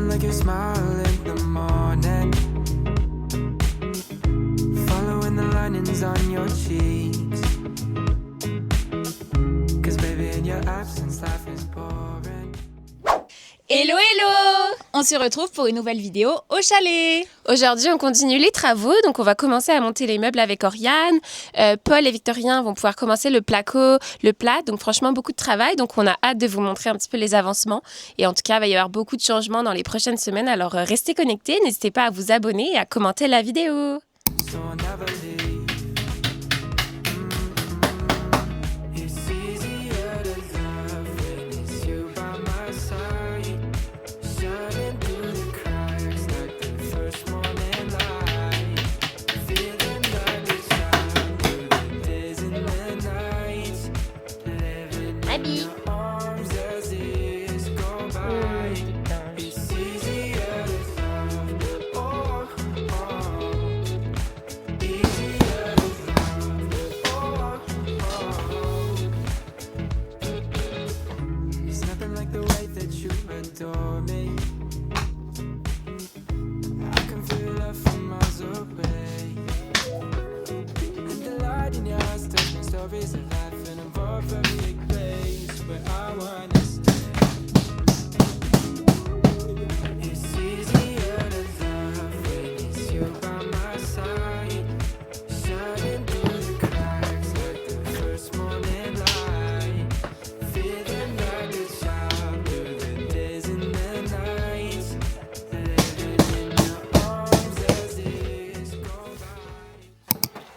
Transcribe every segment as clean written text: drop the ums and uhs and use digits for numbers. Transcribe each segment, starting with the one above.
nothing like your smile in the morning. Following the linings on your cheeks. 'Cause baby, in your absence, life is boring. Hello hello! On se retrouve pour une nouvelle vidéo au chalet. Aujourd'hui, on continue les travaux, donc on va commencer à monter les meubles avec Oriane. Paul et Victorien vont pouvoir commencer le placo, le plat, donc franchement beaucoup de travail. Donc on a hâte de vous montrer un petit peu les avancements. Et en tout cas, il va y avoir beaucoup de changements dans les prochaines semaines, alors restez connectés, n'hésitez pas à vous abonner et à commenter la vidéo. So I'll never leave. It's easier to love when it's you by my side. Shining through the cracks like the first morning light. Feeling like a child through the days and the nights. Living in your arms as years go by. It's easier to love. Oh, oh. It's nothing like the way that you adore me. I can feel love from miles away. And the light in your eyes tells me stories of life in a perfect place where I wanna stay. It's easier to love when it's you by my side. Shining through the cracks like the first morning light. Feeling like a child through the days and the nights. Living in your arms as years go by.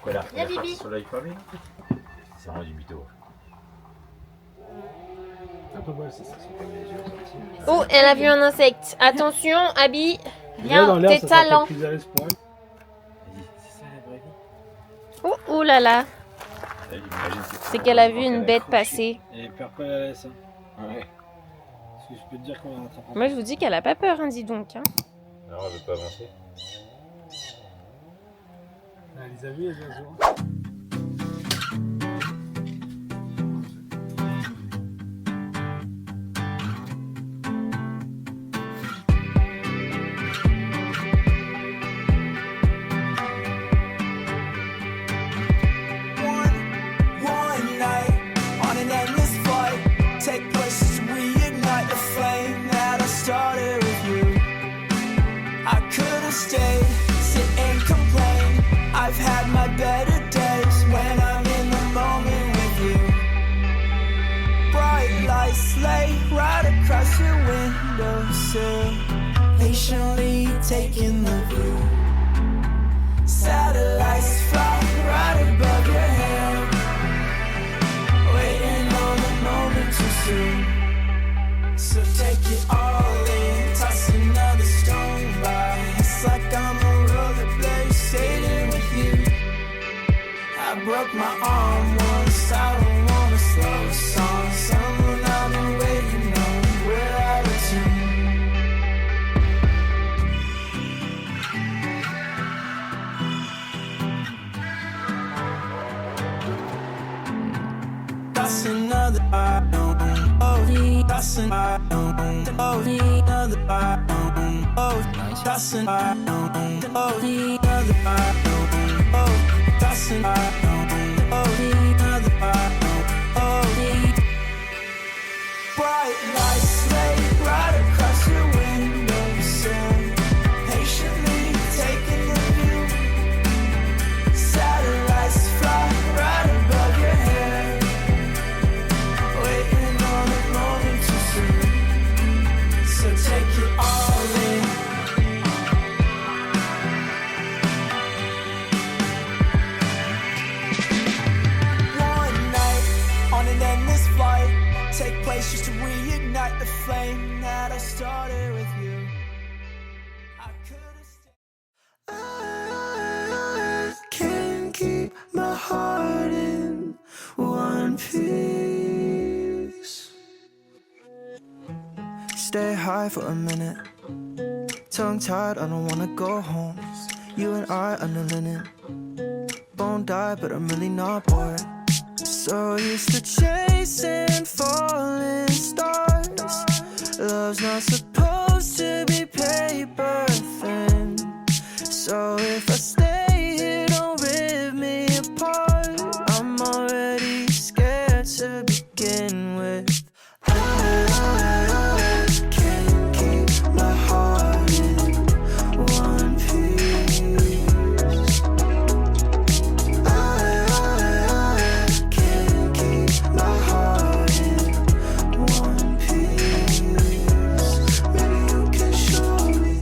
Quoi là? Viens, Bibi. Sur live pas bien? C'est vraiment du mytho. Oh, elle a vu un insecte. Attention, Abby, viens, tes talents. Vas-y, c'est ça la vraie vie? Oh, oh là là, Imagine, c'est qu'elle a vu une bête passer. Et perds pas la laisse, hein. Ouais. Parce que je peux te dire qu'on va rattraper. Moi je vous dis qu'elle a pas peur, hein, dis donc. Hein. Alors elle veut pas avancer. Elle les a vus, les oiseaux. One night on an endless flight, take places to reignite the flame that I started with you. I could have stayed, sit and complain. I've had my better days when I'm in the moment with you. Bright lights lay right across your windowsill, patiently taking the view. Satellites fly right above your head, waiting on the moment too soon. So take it all in, toss another stone by. It's like I'm a rollerblade skating with you. I broke my arm once, I don't wanna slow a song. Someone I've been waiting on, we're out of tune. That's another that's another that's bright lights lay right across your windowsill, patiently taking the view. Satellites fly right above your head, waiting on the moment too soon. So take it all in. One night on an endless flight, take place just to reignite the flame that I started with you. I could have stayed. I can't keep my heart in one piece. Stay high for a minute, tongue tied, I don't wanna go home. You and I under linen, won't die, but I'm really not bored. So used to chasing falling stars. Love's not supposed to be rebirthing. So if I stay here, don't rip me apart. I'm already scared to begin with. I can't keep my heart in one piece. I can't keep my heart in one piece. Maybe you can show me.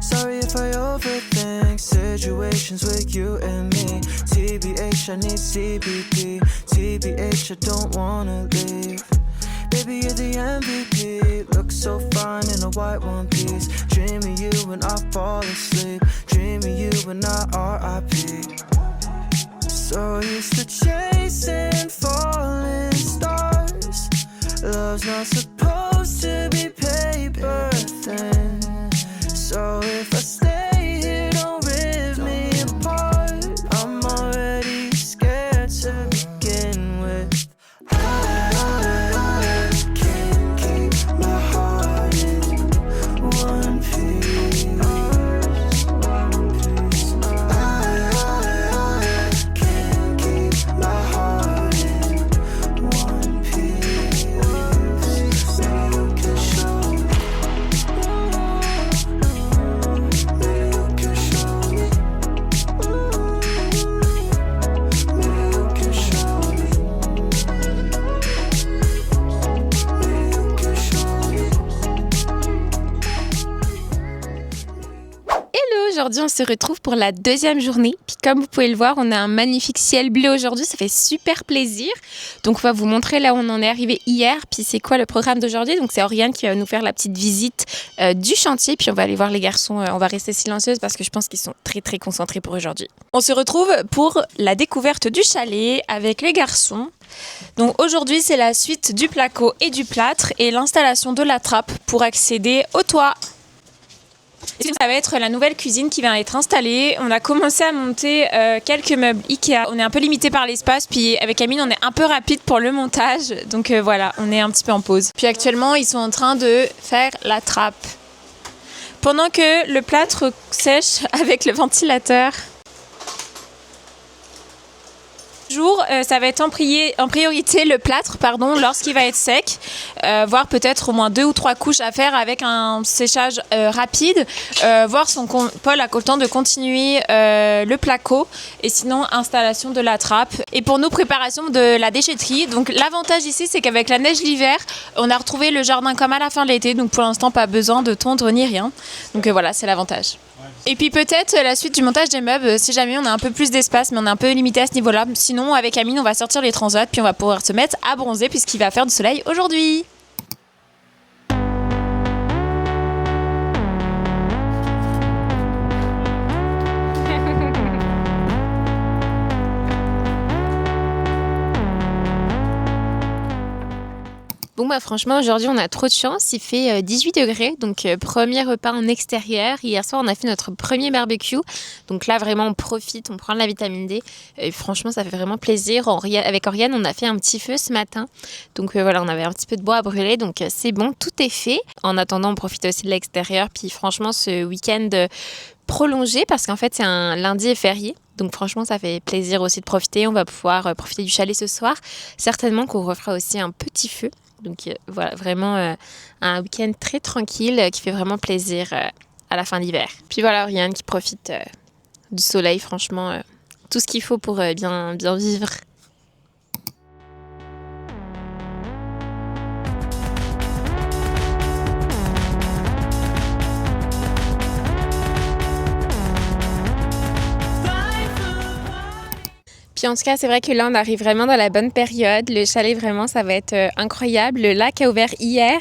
Sorry if I overthink situations with you and me. TBH, I need CBD. TBH, I don't wanna leave. Baby, you're the MVP. Look so fine in a white one piece. Dreaming you when I fall asleep. Dreaming you when I RIP. So used to chasing falling stars. Love's not supposed to be paper thin. So if I stay here, don't rip me apart. I'm already scared to begin with. I can't keep my heart in one piece. I can't keep my heart in one piece. Maybe you can show me. Maybe you can show me. Maybe you can show me. Maybe you can show me. Hello, aujourd'hui on se retrouve pour la deuxième journée. Puis comme vous pouvez le voir, on a un magnifique ciel bleu aujourd'hui, ça fait super plaisir. Donc on va vous montrer là où on en est arrivé hier, puis c'est quoi le programme d'aujourd'hui. Donc c'est Oriane qui va nous faire la petite visite du chantier, puis on va aller voir les garçons. On va rester silencieuse parce que je pense qu'ils sont très très concentrés pour aujourd'hui. On se retrouve pour la découverte du chalet avec les garçons. Donc aujourd'hui, c'est la suite du placo et du plâtre et l'installation de la trappe pour accéder au toit. Ça va être la nouvelle cuisine qui vient être installée. On a commencé à monter quelques meubles Ikea. On est un peu limité par l'espace, puis avec Amine, on est un peu rapide pour le montage. Donc voilà, on est un petit peu en pause. Puis actuellement, ils sont en train de faire la trappe. Pendant que le plâtre sèche avec le ventilateur. Ça va être en priorité le plâtre, lorsqu'il va être sec, voire peut-être au moins 2 ou 3 couches à faire avec un séchage rapide, voir Paul a le temps de continuer le placo et sinon installation de la trappe. Et pour nous, préparation de la déchetterie. Donc l'avantage ici, c'est qu'avec la neige l'hiver, on a retrouvé le jardin comme à la fin de l'été, donc pour l'instant pas besoin de tondre ni rien. Donc voilà, c'est l'avantage. Et puis peut-être la suite du montage des meubles, si jamais on a un peu plus d'espace, mais on est un peu limité à ce niveau-là. Sinon, avec Amine, on va sortir les transats, puis on va pouvoir se mettre à bronzer puisqu'il va faire du soleil aujourd'hui. Bon bah franchement aujourd'hui on a trop de chance, il fait 18 degrés, donc premier repas en extérieur. Hier soir on a fait notre premier barbecue, donc là vraiment on profite, on prend de la vitamine D et franchement ça fait vraiment plaisir. Avec Oriane on a fait un petit feu ce matin, donc voilà on avait un petit peu de bois à brûler, donc c'est bon, tout est fait. En attendant on profite aussi de l'extérieur, puis franchement ce week-end prolongé parce qu'en fait c'est un lundi et férié. Donc franchement, ça fait plaisir aussi de profiter. On va pouvoir profiter du chalet ce soir. Certainement qu'on refera aussi un petit feu. Donc voilà, vraiment un week-end très tranquille qui fait vraiment plaisir à la fin de l'hiver. Puis voilà, Oriane qui profite du soleil. Franchement, tout ce qu'il faut pour bien vivre. Puis en tout cas, c'est vrai que là, on arrive vraiment dans la bonne période. Le chalet, vraiment, ça va être incroyable. Le lac a ouvert hier.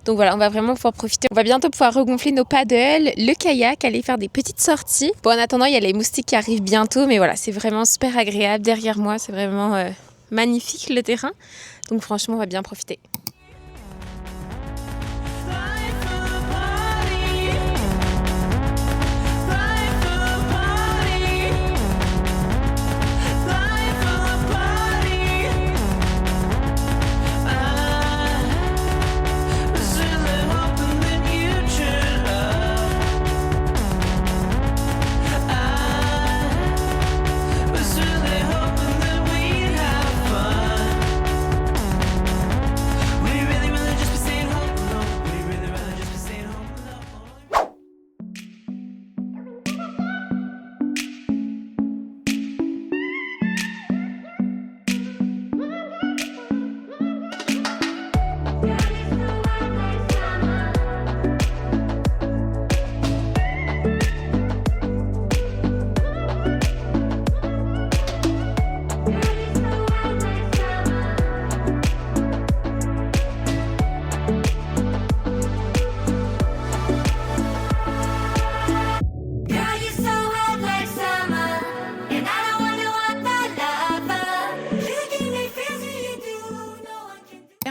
Donc voilà, on va vraiment pouvoir profiter. On va bientôt pouvoir regonfler nos paddles, le kayak, aller faire des petites sorties. Bon, en attendant, il y a les moustiques qui arrivent bientôt. Mais voilà, c'est vraiment super agréable. Derrière moi, c'est vraiment magnifique le terrain. Donc franchement, on va bien profiter.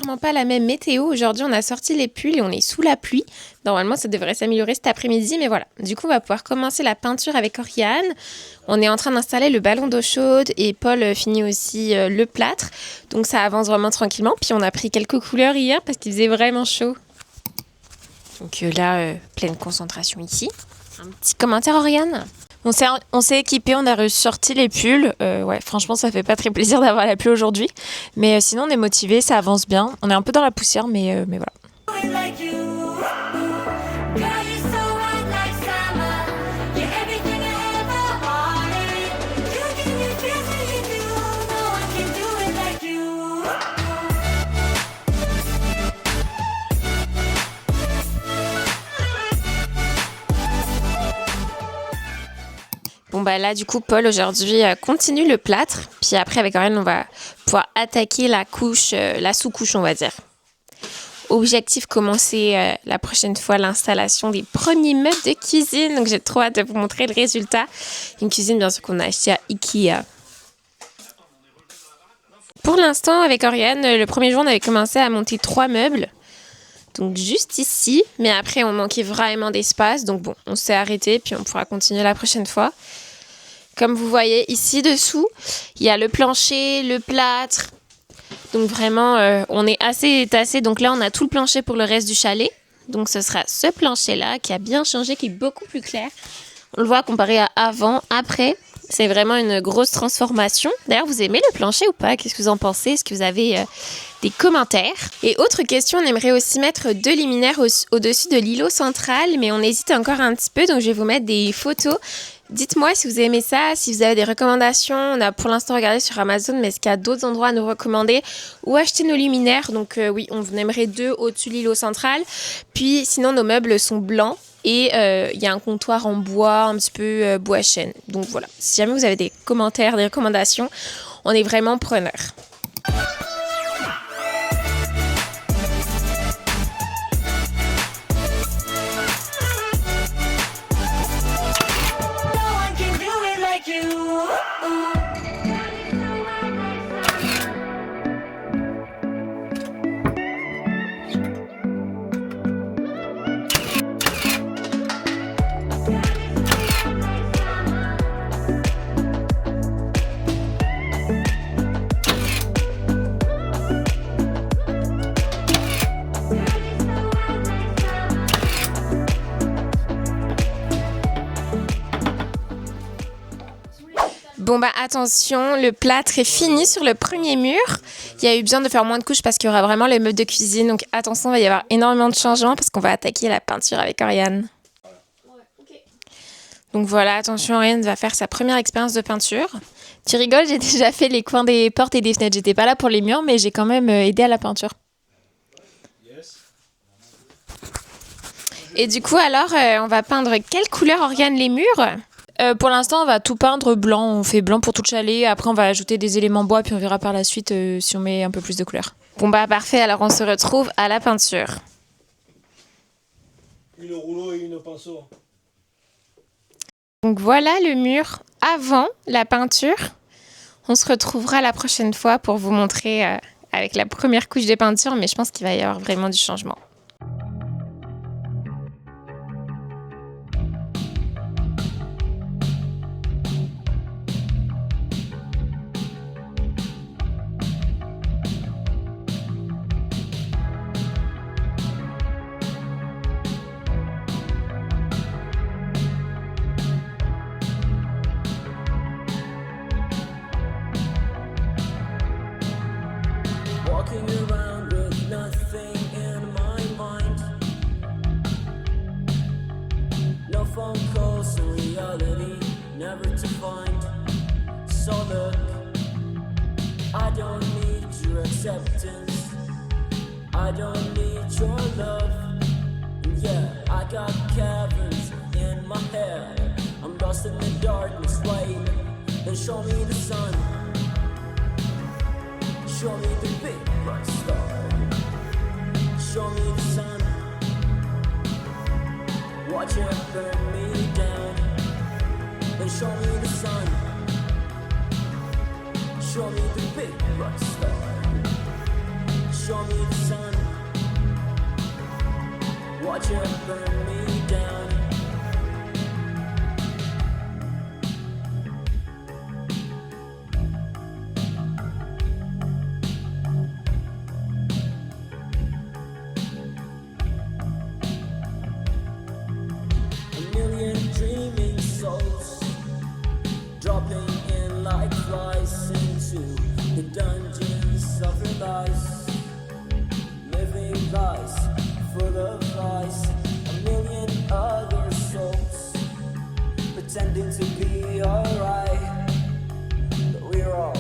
clairement pas la même météo. Aujourd'hui, on a sorti les pulls et on est sous la pluie. Normalement, ça devrait s'améliorer cet après-midi, mais voilà. Du coup, on va pouvoir commencer la peinture avec Oriane. On est en train d'installer le ballon d'eau chaude et Paul finit aussi le plâtre. Donc ça avance vraiment tranquillement. Puis on a pris quelques couleurs hier parce qu'il faisait vraiment chaud. Donc là, pleine concentration ici. Un petit commentaire, Oriane ? On s'est équipé, on a ressorti les pulls. Ouais, franchement, ça fait pas très plaisir d'avoir la pluie aujourd'hui. Mais sinon, on est motivé, ça avance bien. On est un peu dans la poussière, mais voilà. like you. Girl, you're so hot like summer. You're everything I ever wanted. You give me feels that you do. No one can do it like you. Bon bah là du coup Paul aujourd'hui continue le plâtre, puis après avec Oriane on va pouvoir attaquer la couche, la sous-couche on va dire. Objectif commencer la prochaine fois l'installation des premiers meubles de cuisine, donc j'ai trop hâte de vous montrer le résultat. Une cuisine bien sûr qu'on a achetée à Ikea. Pour l'instant avec Oriane, le premier jour on avait commencé à monter 3 meubles. Donc juste ici, mais après on manquait vraiment d'espace, donc bon, on s'est arrêté, puis on pourra continuer la prochaine fois. Comme vous voyez ici dessous, il y a le plancher, le plâtre, donc vraiment on est assez étassé, donc là on a tout le plancher pour le reste du chalet. Donc ce sera ce plancher-là qui a bien changé, qui est beaucoup plus clair. On le voit comparé à avant, après. C'est vraiment une grosse transformation. D'ailleurs, vous aimez le plancher ou pas? Qu'est-ce que vous en pensez? Est-ce que vous avez des commentaires? Et autre question, on aimerait aussi mettre 2 luminaires au-dessus de l'îlot central, mais on hésite encore un petit peu, donc je vais vous mettre des photos. Dites-moi si vous aimez ça, si vous avez des recommandations. On a pour l'instant regardé sur Amazon, mais est-ce qu'il y a d'autres endroits à nous recommander ou acheter nos luminaires? Donc oui, on en aimerait 2 au-dessus de l'îlot central. Puis sinon, nos meubles sont blancs. Et il y a un comptoir en bois, un petit peu bois chêne. Donc voilà, si jamais vous avez des commentaires, des recommandations, on est vraiment preneurs. No one can do it like you. Bon bah attention, le plâtre est fini sur le premier mur. Il y a eu besoin de faire moins de couches parce qu'il y aura vraiment les meubles de cuisine. Donc attention, il va y avoir énormément de changements parce qu'on va attaquer la peinture avec Oriane. Donc voilà, attention, Oriane va faire sa première expérience de peinture. Tu rigoles, j'ai déjà fait les coins des portes et des fenêtres. J'étais pas là pour les murs, mais j'ai quand même aidé à la peinture. Et du coup alors, on va peindre quelle couleur, Oriane, les murs ? Pour l'instant, on va tout peindre blanc. On fait blanc pour tout le chalet. Après, on va ajouter des éléments bois, puis on verra par la suite si on met un peu plus de couleurs. Bon bah parfait, alors on se retrouve à la peinture. Une rouleau et une pinceau. Donc voilà le mur avant la peinture. On se retrouvera la prochaine fois pour vous montrer avec la première couche de peinture, mais je pense qu'il va y avoir vraiment du changement. Walking around with nothing in my mind. No phone calls, no reality, never to find. So look, I don't need your acceptance. I don't need your love. And yeah, I got caverns in my head. I'm lost in the darkness, wait. Then show me the sun. Show me the big bright star. Show me the sun. Watch it burn me down. Then show me the sun. Show me the big bright star. Show me the sun. Watch it burn me down. A million dreaming souls dropping in like flies into the dungeons of their lives, living lies full of lies. A million other souls pretending to be alright, but we're all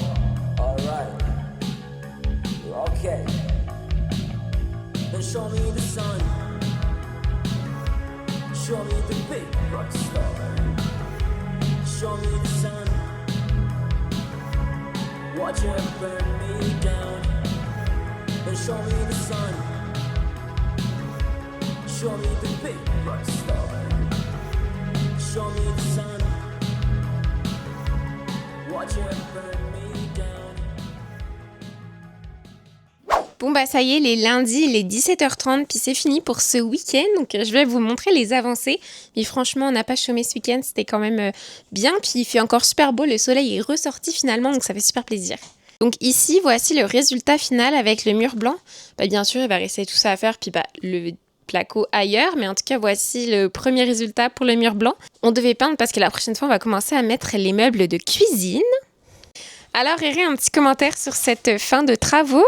alright. We're okay. Then show me the sun. Show me the big bright star. Show me the sun. Watch it burn me down. Then show me the sun. Show me the big bright star. Show me the sun. Watch it burn me down. Bon bah ça y est, les lundis, il est 17h30, puis c'est fini pour ce week-end. Donc je vais vous montrer les avancées. Mais franchement, on n'a pas chômé ce week-end, c'était quand même bien. Puis il fait encore super beau, le soleil est ressorti finalement, donc ça fait super plaisir. Donc ici, voici le résultat final avec le mur blanc. Bah, bien sûr, il va rester tout ça à faire, puis bah, le placo ailleurs. Mais en tout cas, voici le premier résultat pour le mur blanc. On devait peindre parce que la prochaine fois, on va commencer à mettre les meubles de cuisine. Alors, Eré, un petit commentaire sur cette fin de travaux.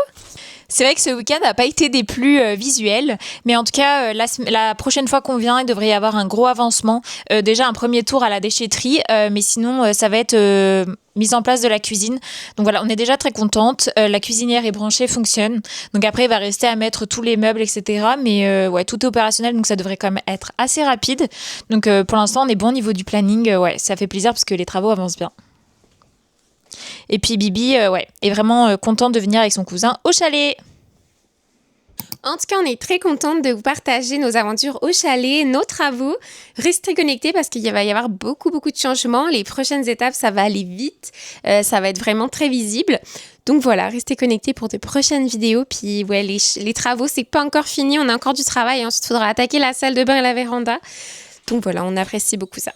C'est vrai que ce week-end n'a pas été des plus visuels, mais en tout cas, la prochaine fois qu'on vient, il devrait y avoir un gros avancement. Déjà un premier tour à la déchetterie, mais sinon, ça va être mise en place de la cuisine. Donc voilà, on est déjà très contente. La cuisinière est branchée, fonctionne. Donc après, il va rester à mettre tous les meubles, etc. Mais ouais, tout est opérationnel, donc ça devrait quand même être assez rapide. Donc pour l'instant, on est bon au niveau du planning. Ouais, ça fait plaisir parce que les travaux avancent bien. Et puis Bibi est vraiment contente de venir avec son cousin au chalet. En tout cas, on est très contente de vous partager nos aventures au chalet, nos travaux. Restez connectés parce qu'il va y avoir beaucoup de changements. Les prochaines étapes, ça va aller vite. Ça va être vraiment très visible. Donc voilà, restez connectés pour de prochaines vidéos. Puis ouais, les travaux, c'est pas encore fini. On a encore du travail. Ensuite, il faudra attaquer la salle de bain et la véranda. Donc voilà, on apprécie beaucoup ça.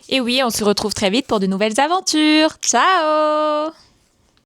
Et oui, on se retrouve très vite pour de nouvelles aventures. Ciao!